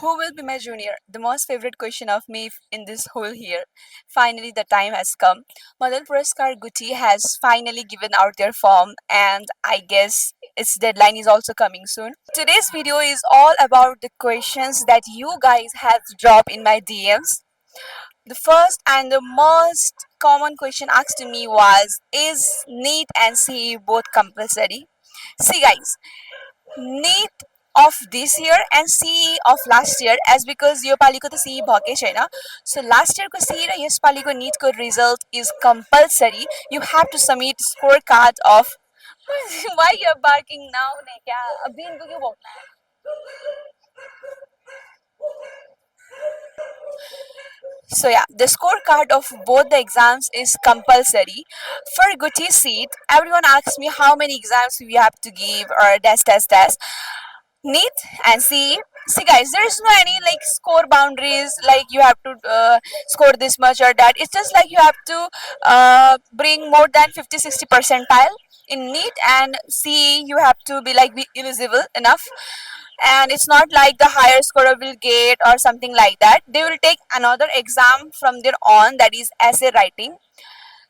Who will be my junior? The most favorite question of me in this whole year. Finally, the time has come. Madan Puraskar Guti has finally given out their form, and I guess its deadline is also coming soon. Today's video is all about the questions that you guys have dropped in my DMs. The first and the most common question asked to me was, is NEET and CE both compulsory? See guys, NEET of this year and CE of last year, as because यो पालिको त CE भएकै छैन. So last year को CE र yes पालिको NEET को result is compulsory. You have to submit scorecard of why you're barking now ने क्या अभी इनको क्यों भौंकना है? So yeah, the scorecard of both the exams is compulsory. For Guti seat, everyone asks me how many exams we have to give or test. NEET and CE. See guys, there is no any like score boundaries like you have to score this much or that. It's just like you have to bring more than 50-60 percentile in NEET, and CE you have to be like be eligible enough, and it's not like the higher scorer will get or something like that. They will take another exam from their own, that is essay writing.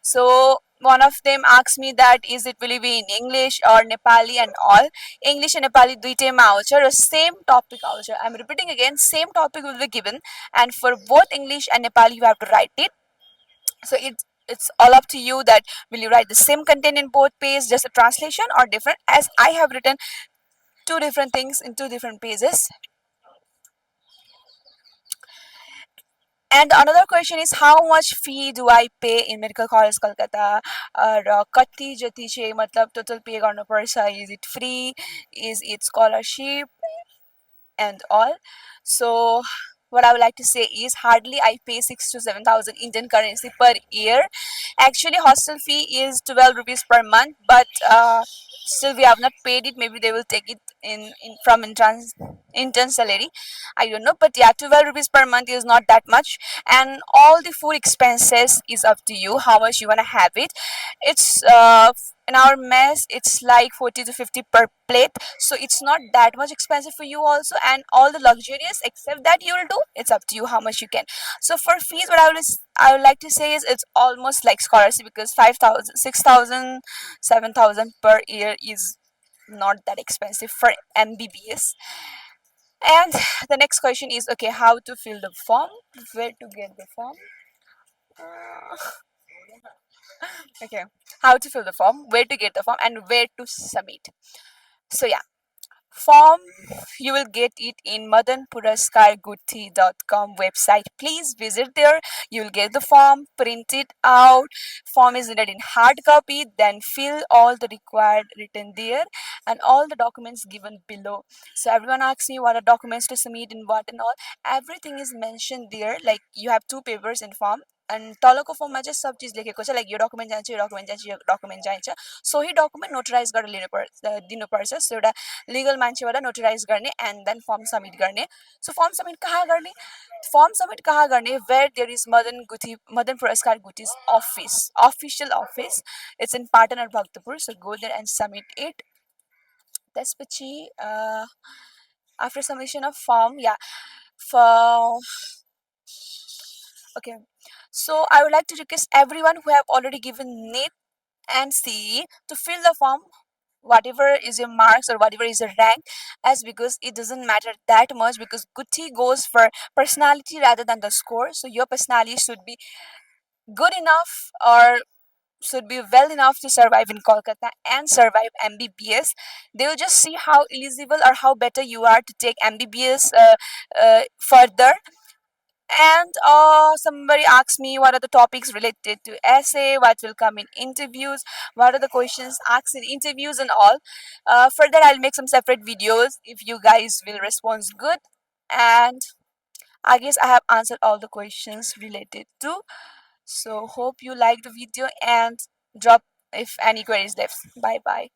So one of them asked me that is it will be in English or Nepali and all. English and Nepali दुईटैमा आउँछ र same topic आउँछ. I'm repeating again, same topic will be given, and for both English and Nepali you have to write it. So it's all up to you that will you write the same content in both pages, just a translation, or different, as I have written two different things in two different pages. And another question is, how much fee do I pay in Medical College Kolkata? र कति जति चाहिँ मतलब total pay गर्नुपर्छ? Is it free? Is it scholarship? And all. So what I would like to say is, hardly I pay 6 to 7,000 Indian currency per year. Actually, hostel fee is 12 rupees per month, but still we have not paid it. Maybe they will take it in from intern salary. I don't know, but yeah, 12 rupees per month is not that much, and all the food expenses is up to you how much you wanna have it. It's in our mess it's like 40 to 50 per plate, so it's not that much expensive for you also, and all the luxurious except that you will do, it's up to you how much you can. So for fees, what I would like to say is, it's almost like scholarship, because 5,000, 6,000, 7,000 per year is not that expensive for MBBS. And the next question is, okay, how to fill the form, where to get the form. Okay, how to fill the form, where to get the form, and where to submit. So yeah, form you will get it in madanpuraskarguthi.com website. Please visit there. You will get the form, print it out. Form is needed in hard copy, then fill all the required written there, and all the documents given below. So everyone asks me what are documents to submit and what and all. Everything is mentioned there. Like you have two papers in form, and तलको फर्ममा चाहिँ सब चिज लेखेको छ, like यो document चाहिन्छ, यो document चाहिन्छ, यो document चाहिन्छ. सोही डकुमेन्ट नोटराइज गरेर दिनुपर्छ. सो एउटा लिगल मान्छेबाट नोटराइज गर्ने, एन्ड देन फर्म सबमिट गर्ने. सो फर्म सबमिट कहाँ गर्ने? फर्म सबमिट कहाँ गर्ने? Where there is Madan Puraskar Guthi's office, official office. It's in Patan or Bhaktapur. So go there and submit it. त्यसपछि आफ्टर सबमिसन अफ फर्म, या okay, so I would like to request everyone who have already given NEET and CE to fill the form, whatever is your marks or whatever is your rank, as because it doesn't matter that much, because Guti goes for personality rather than the score. So your personality should be good enough or should be well enough to survive in Kolkata and survive MBBS. They will just see how eligible or how better you are to take MBBS further. And somebody asked me what are the topics related to essay, what will come in interviews, what are the questions asked in interviews and all. For that, I'll make some separate videos if you guys will respond good. And I guess I have answered all the questions related to. So hope you like the video and drop if any queries left. Bye bye.